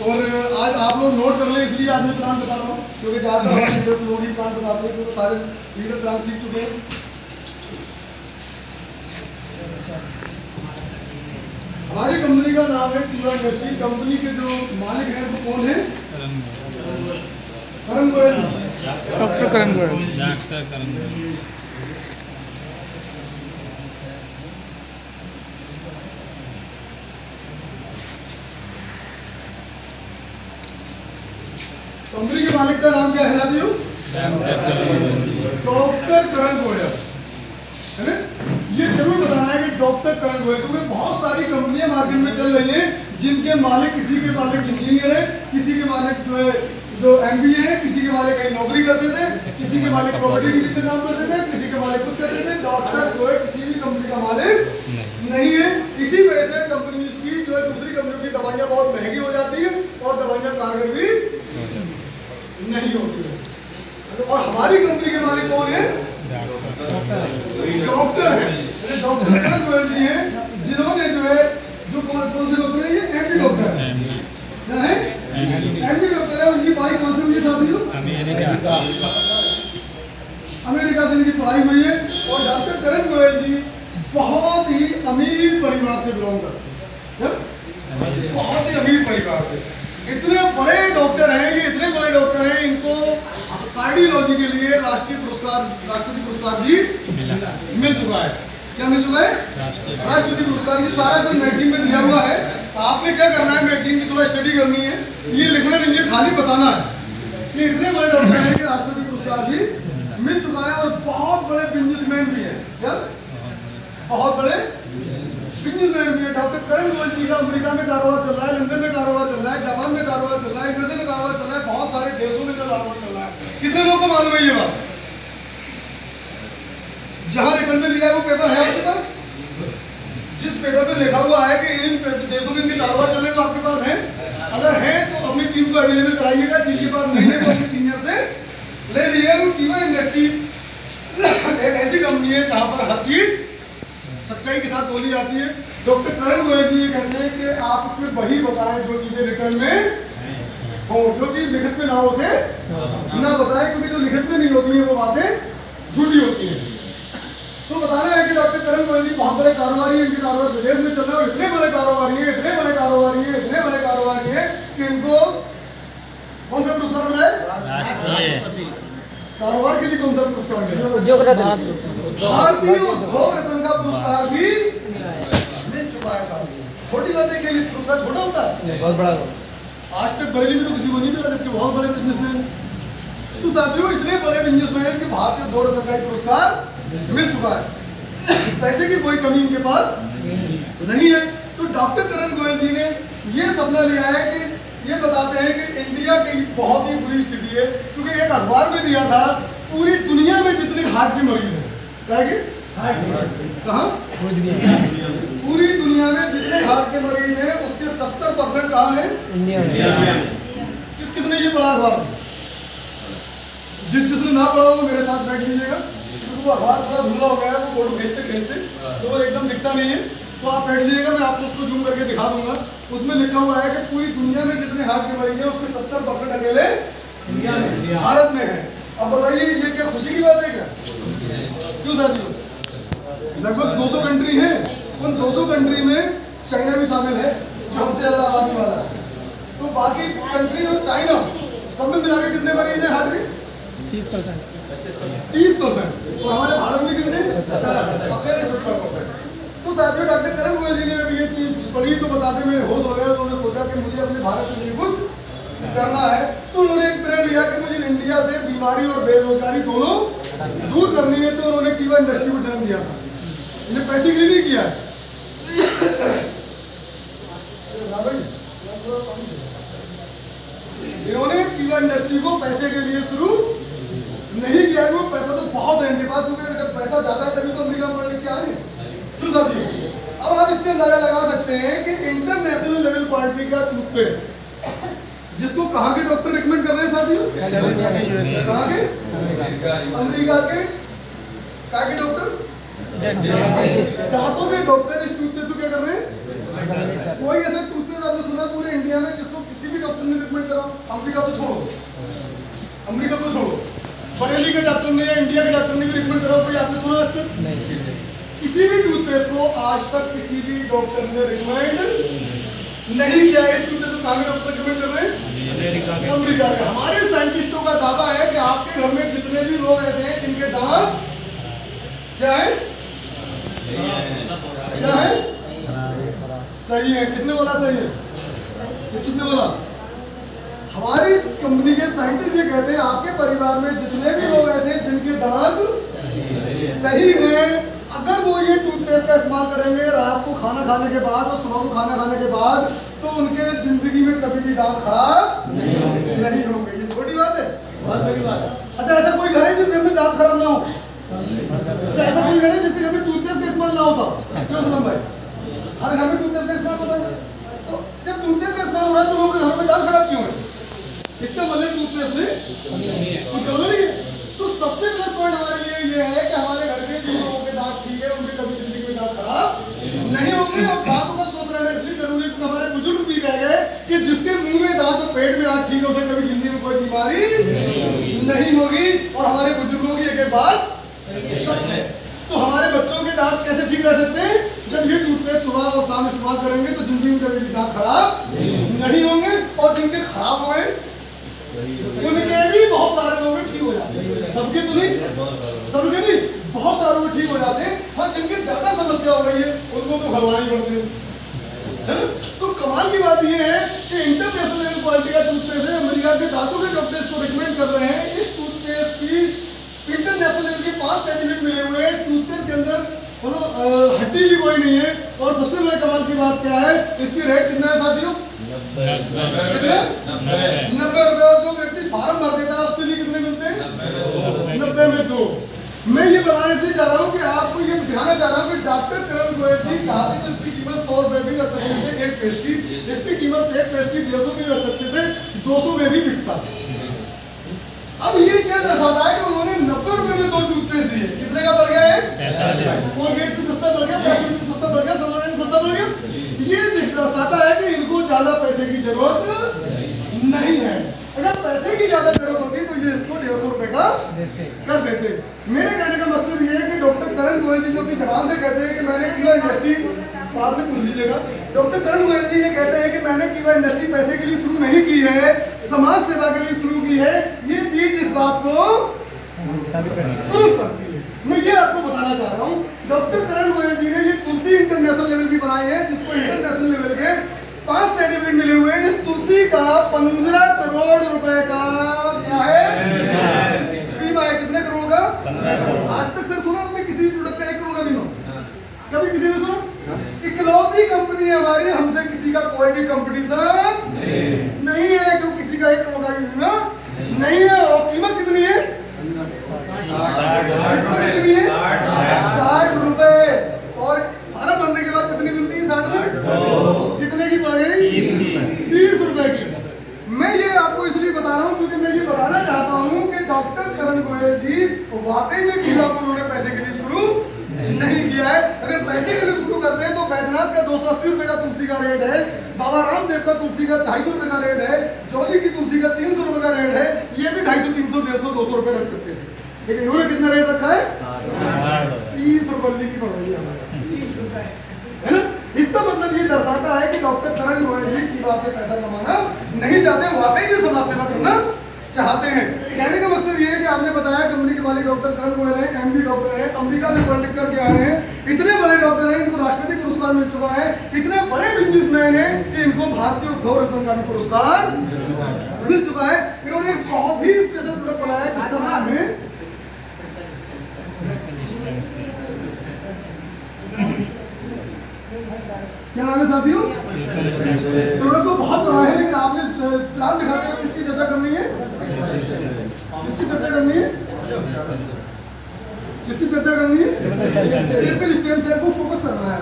और आज आप लोग नोट कर लें इसलिए आज मैं प्लान बता रहा हूँ, क्योंकि ज़्यादातर लोग ही प्लान बताते हैं, क्योंकि सारे लीडर प्लान सीख चुके हैं। हमारी कंपनी का नाम है कीवा इंडस्ट्री। कंपनी के जो मालिक हैं वो कौन है, करण गोयल, डॉक्टर करण गोयल। डॉक्टर करण गोयल। कंपनी के मालिक का नाम क्या है साथियों, डॉक्टर करण गोयल, है ना। ये जरूर बताना है कि डॉक्टर करण गोयल, क्योंकि बहुत सारी कंपनियां मार्केट में चल रही हैं जिनके मालिक, किसी के मालिक इंजीनियर है, किसी के मालिक जो है जो MBA है, किसी के मालिक कहीं नौकरी करते थे, किसी के मालिक प्रॉपर्टी डीलिंग का काम करते थे, किसी के मालिक कुछ करते थे। डॉक्टर जो है किसी भी कंपनी का मालिक नहीं है। इसी वजह से कंपनी की जो है दूसरी कंपनियों की दवाइयाँ बहुत महंगी हो जाती है और दवाइयाँ कारगर भी नहीं होती है। और हमारी कंपनी के मालिक कौन है, डॉक्टर है, डॉक्टर करण गोयल जी हैं, जिन्होंने जो है जो कौन से डॉक्टर है, ये MD डॉक्टर है, MD डॉक्टर है। उनकी पढ़ाई कहाँ से हुई है साथियों, अमेरिका से इनकी पढ़ाई हुई है। और डॉक्टर करण गोयल जी बहुत ही अमीर परिवार से बिलोंग करते हैं, बहुत ही अमीर परिवार से। इतने बड़े डॉक्टर हैं ये, इतने बड़े डॉक्टर हैं, इनको कार्डियोलॉजी के लिए राष्ट्रीय पुरस्कार भी मिल चुका है। क्या मिल चुका है, राष्ट्रपति पुरस्कार। ये सारा कुछ मैगजीन में दिया हुआ है। आपने क्या करना है, मैगजीन की थोड़ा स्टडी करनी है, ये लिखना नहीं है, खाली बताना है कि इतने बड़े डॉक्टर हैं कि राष्ट्रपति पुरस्कार भी मिल चुका है। और बहुत बड़े बिजनेसमैन भी हैं, क्या बहुत बड़े बिजनेसमैन भी है। डॉक्टर करण गोयल जी का अमेरिका में कारोबार चल रहा है, लंदन में कारोबार चल रहा है, जापान में कारोबार चल रहा है, यूएसए में कारोबार चल रहा है, बहुत सारे देशों में कारोबार चल रहा है। कितने लोगों को मालूम है ये बात, जहां रिटर्न में लिया है वो पेपर है आपके पास, जिस पेपर पे लिखा हुआ है कि इन देशों में इनके कारोबार चल रहे हैं, तो आपके पास है। अगर है तो अपनी टीम को अवेलेबल कराइएगा, जिनके पास नहीं है तो अपने सीनियर से ले लीजिए। कीवा इंडस्ट्री एक ऐसी कंपनी है जहां पर हर चीज सच्चाई के साथ बोली जाती है। डॉक्टर करण गोयल जी ये कहते हैं कि आप उसमें वही बताएं जो चीजें रिटर्न में हो, जो चीज लिखित में ना हो उसे ना बताएं, क्योंकि जो लिखित में नहीं होती है वो बातें झूठी होती है। तो बताना है कि डॉक्टर करण गोयल जी बहुत बड़े कारोबारी हैं, इनके कारोबार विदेश में चल रहे हैं, और इतने बड़े कारोबारी हैं, इतने बड़े कारोबारी हैं, इतने बड़े कारोबारी हैं कि इनको कौन सा पुरस्कार मिला है, कारोबार के लिए कौन सा पुरस्कार मिला, भारतीय उद्योग रत्न का पुरस्कार भी मिल चुका है साथियों। छोटी बात है कि ये पुरस्कार छोटा होता है, बहुत बड़ा। आज तक बरेली में तो किसी को नहीं मिला, जबकि बहुत बड़े बिजनेसमैन। तो साथियों इतने बड़े बिजनेसमैन कि भारतीय उद्योग रत्न का पुरस्कार मिल चुका है, पैसे की कोई कमी इनके पास नहीं है। तो डॉक्टर करण गोयल जी ने ये सपना लिया है कि ये बताते हैं कि इंडिया की बहुत ही बुरी स्थिति है, क्योंकि एक अखबार में दिया था पूरी दुनिया में जितने हार्ट के मरीज हैं, कहाँ पूरी दुनिया में जितने हार्ट के मरीज हैं उसके 70% कहाँ है, इंडिया में। किसने ये पढ़ा अखबार, जिसने ना पढ़ा वो मेरे साथ बैठ लीजिएगा, वो अखबार थोड़ा धुला हो गया है, वो फोटो भेजते तो वो एकदम दिखता नहीं है। तो आप बैठ लीजिएगा, मैं आपको उसको जूम करके दिखा दूंगा। उसमें लिखा हुआ है कि पूरी दुनिया में जितने हार्ट के मरीज हैं उसके 70% अकेले इंडिया में, भारत में है। अब बताइए ये क्या खुशी की बात है क्या? क्यों साथियों? लगभग 200 कंट्री है, उन 200 कंट्री में चाइना भी शामिल है जो हमसे ज्यादा आबादी वाला है। तो बाकी कंट्री और चाइना सब में मिला के कितने मरीज हैं हार्ट के? 30%। 30%। और हमारे भारत में कितने? 70%। तो साथियों डॉक्टर करण गोयल जी ने अभी ये चीज पढ़ी तो बताते मेरे होश हो गया, तो उन्होंने सोचा कि मुझे अपने भारत के लिए कुछ करना है। तो उन्होंने एक प्रण लिया कि मुझे इंडिया से बीमारी और बेरोजगारी दोनों दूर करनी है। तो उन्होंने कीवा इंडस्ट्री को जन्म दिया था। इन्हें पैसे के लिए नहीं किया है। इन्होंने कीवा इंडस्ट्री को पैसे के लिए शुरू नहीं किया है। वो पैसा तो बहुत है इनके पास, क्योंकि अगर पैसा ज्यादा है तभी तो अमेरिका में पढ़ने क्या है। तो साथियों अब आप इससे अंदाजा लगा सकते हैं कि इंटरनेशनल लेवल क्वालिटी का टूथपेस्ट जिसको कहाँ के डॉक्टर रिकमेंड कर रहे हैं साथियों? कहाँ के? अमेरिका के। कहाँ के डॉक्टर? दांतों के डॉक्टर इस टूथपेस्ट को क्या कर रहे हैं? कोई ऐसा टूथपेस्ट आपने सुना पूरे इंडिया में जिसको किसी भी डॉक्टर ने रिकमेंड करा? अमेरिका तो छोड़ो, अमेरिका को छोड़ो, बरेली के डॉक्टर ने या इंडिया के डॉक्टर ने भी रिकमेंड करा कोई आपने सुना आज तक? किसी भी टूथपेस्ट को आज तक किसी भी डॉक्टर ने रिकमेंड नहीं किया है। इस टूथपेस्ट को कहाँ के डॉक्टर रिकमेंड कर रहे हैं? अमेरिका के। हमारे साइंटिस्टों का दावा है कि आपके घर में जितने भी लोग ऐसे हैं जिनके दांत क्या है? क्या है? सही है। किसने बोला सही है? किसने बोला? हमारी कंपनी के साइंटिस्ट ये कहते हैं आपके परिवार में जितने भी लोग ऐसे हैं जिनके दांत सही हैं, अगर वो ये टूथपेस्ट का इस्तेमाल करेंगे रात को खाना खाने के बाद और सुबह को खाना खाने के बाद, तो उनके जिंदगी में कभी भी दांत खराब नहीं होंगे। ये छोटी बात है, बहुत बड़ी बात है। अच्छा ऐसा कोई घर है जिस घर में दांत खराब ना हो? तो ऐसा कोई घर है जिसके घर में टूथपेस्ट का इस्तेमाल ना होता? क्यों सुना भाई? हर घर में टूथपेस्ट का इस्तेमाल होता है। तो जब टूथपेस्ट का इस्तेमाल हो रहा है तो लोगों के घर में दांत खराब क्यों है? इसका मतलब टूथपेस्ट में कुछ गड़बड़ नहीं है। तो सबसे प्लस पॉइंट हमारे लिए ये है कि हमारे घर के जिन लोगों के दांत ठीक है उनके कभी जिंदगी में दांत खराब नहीं होंगे। और दांतों का स्वस्थ रहना इसलिए जरूरी है क्योंकि हमारे बुजुर्ग भी कह गए कि जिसके मुंह में दांत और पेट में दांत ठीक है उसे कभी जिंदगी में कोई बीमारी नहीं होगी। और हमारे बुजुर्गों की एक बात सच है। तो हमारे बच्चों के दांत कैसे ठीक रह सकते हैं? जब ये टूथपेस्ट सुबह और शाम इस्तेमाल करेंगे तो जिंदगी में कभी भी दांत खराब नहीं होंगे। और जिनके खराब हो गए उनके भी बहुत सारे लोग ठीक हो जाते हैं। सबके तो नहीं, सबके नहीं, बहुत सारे लोग ठीक हो जाते हैं। और जिनके ज्यादा समस्या हो गई है उनको तो भरवानी पड़ती है। तो कमाल की बात यह है कि इंटरनेशनल लेवल क्वालिटी का टूथपेस्ट है। अमेरिका के दांतों के डॉक्टर्स को रिकमेंड कर रहे हैं। इस टूथपेस्ट की इंटरनेशनल लेवल के 5 सर्टिफिकेट मिले हुए हैं। टूथपेस्ट के अंदर मतलब हड्डी भी कोई नहीं है। और सबसे बड़ा कमाल की बात क्या है, इसकी रेट कितना है साथियों? 90 रुपए। जो व्यक्ति फार्म भर देता है उसके लिए कितने मिलते हैं? 90 में 2। मैं ये बताने से जा रहा हूँ कि आपको ये दिखाना चाह रहा हूँ कि डॉक्टर करण गोयल जी चाहते तो इसकी कीमत 100 रुपए भी रख सकते थे एक पेस्ट की। इसकी कीमत एक पेस्ट की 150 भी रख सकते थे, 200 में भी बिकता। अब ये क्या दर्शाता है कि उन्होंने 90 रुपए में 2 टूथपेस्ट दिए। कितने का पड़ गया है? कोलगेट से सस्ता पड़ गया, पैकेट से सस्ता पड़ गया, सलोरेन से सस्ता पड़ गया। ये दर्शाता है कि इनको ज्यादा पैसे की जरूरत नहीं है। अगर पैसे की ज्यादा जरूरत होती तो ये इसको 150 रुपए का कर देते। मेरे कहने का मतलब ये है कि डॉक्टर करण गोयल जी जो अपनी जबान से कहते हैं कि मैंने कीवा इंडस्ट्री, बाद में पूछ लीजिएगा, डॉक्टर करण गोयल जी ये कहते हैं कि मैंने कीवा इंडस्ट्री पैसे के लिए शुरू नहीं की है, समाज सेवा के लिए शुरू की है। ये चीज इस बात को प्रूफ करती है। मैं ये आपको बताना चाह रहा हूँ डॉक्टर करण गोयल जी ने ये तुलसी इंटरनेशनल लेवल की बनाई है जिसको इंटरनेशनल लेवल के 5 सर्टिफिकेट मिले हुए हैं। इस तुलसी का 15 करोड़ रुपए का क्या है बीमा है। कितने करोड़ का? आज तक सर सुना आपने किसी प्रोडक्ट का 1 करोड़ का बीमा? कभी किसी ने सुना? इकलौती कंपनी है हमारी, हमसे किसी का कोई भी कंपटीशन नहीं है क्योंकि किसी का 1 करोड़ का बीमा नहीं है। और कीमत कितनी है? 60 रुपए। और फार्म भरने के बाद कितनी मिलती है? 60 में कितने की पड़ गई? 30 रुपए की। मैं ये आपको इसलिए बता रहा हूँ क्योंकि मैं ये बताना चाहता हूँ कि डॉक्टर करण गोयल जी वाकई में कीवा को उन्होंने पैसे के लिए शुरू नहीं किया है। अगर पैसे के लिए शुरू करते हैं तो बैद्यनाथ का 280 रुपए का तुलसी का रेट है, बाबा रामदेव का तुलसी का 250 रुपए का रेट है, जोगी की तुलसी का 300 रुपए का रेट है। ये भी 250, 300, 150, 200 रुपए रख सकते थे, लेकिन इन्होंने कितना रेट रखा है? 30 रुपये की पड़ रही है ना। इसका मतलब ये दर्शाता है कि डॉक्टर करण गोयल जी की बात से पैसा कमाना नहीं चाहते, वाकई में समाज सेवा करना चाहते हैं। कहने का मकसद ये है कि आपने बताया कंपनी के मालिक डॉक्टर करण गोयल हैं, एमडी डॉक्टर हैं, अमेरिका से पढ़ लिख करके आए हैं, इतने बड़े डॉक्टर हैं, इनको राष्ट्रपति पुरस्कार मिल चुका है, इतने बड़े बिजनेसमैन हैं कि इनको भारतीय उद्योग रत्न का भी पुरस्कार मिल चुका है। इन्होंने एक बहुत ही स्पेशल प्रोडक्ट बनाया जिसका नाम है, क्या नाम है साथियों? प्रोडक्ट तो बहुत बड़ा है, लेकिन आपने प्लान दिखाते हुए किसकी चर्चा करनी है? किसकी चर्चा करनी है? किसकी चर्चा करनी है? ट्रिपल स्टेम सेल को फोकस करना है।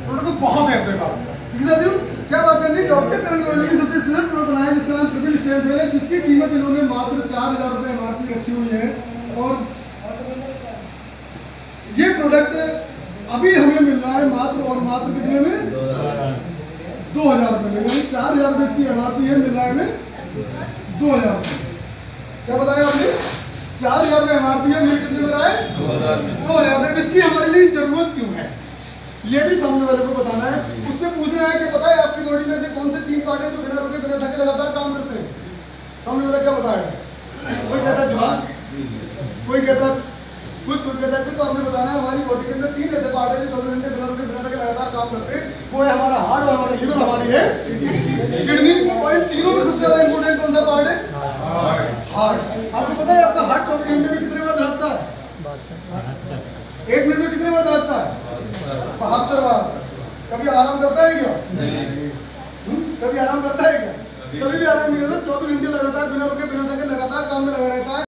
प्रोडक्ट तो बहुत है अपने पास। ठीक है साथियों, क्या बात करनी? डॉक्टर करण गोयल की सबसे स्पेशल प्रोडक्ट बनाया जिसका नाम ट्रिपल स्टेम सेल है, जिसकी कीमत इन्होंने मात्र 4000 रुपये MRP रखी हुई है। और ये प्रोडक्ट अभी हमें मिल रहा है मात्र और मात्र कितने में? 2000 रुपये में, यानी 4000 रुपये इसकी MRP है, मिल रहा है हमें 2000 रुपये। क्या बताया आपने? 4000 रुपये MRP है, मिल कितने में रहा है? 2000 रुपये। इसकी हमारे लिए जरूरत क्यों है, ये भी सामने वाले को बताना है। उससे पूछना है कि पता है आपकी बॉडी में से कौन से 3 पार्ट है जो बिना रुके बिना थके लगातार काम करते हैं? सामने वाला क्या बताएगा? कोई कहता दिमाग, कोई कहता कुछ कहता है। तो आपने बताना है हमारी बॉडी के अंदर 3 ऐसे पार्ट है जो 24 घंटे बिना रुके बिना थके लगातार काम करते हैं। वो है हमारा हार्ट और हमारा लिवर, हमारी है किडनी। और इन तीनों में सबसे ज्यादा इंपॉर्टेंट कौन सा पार्ट है? हार्ट। आपको पता है आपका हार्ट 24 घंटे में कितने बार धड़कता है? 1 मिनट में कितने बार धड़कता है? 72 बार। कभी आराम करता है क्या? कभी आराम करता है क्या? कभी भी आराम नहीं करता। 24 घंटे लगातार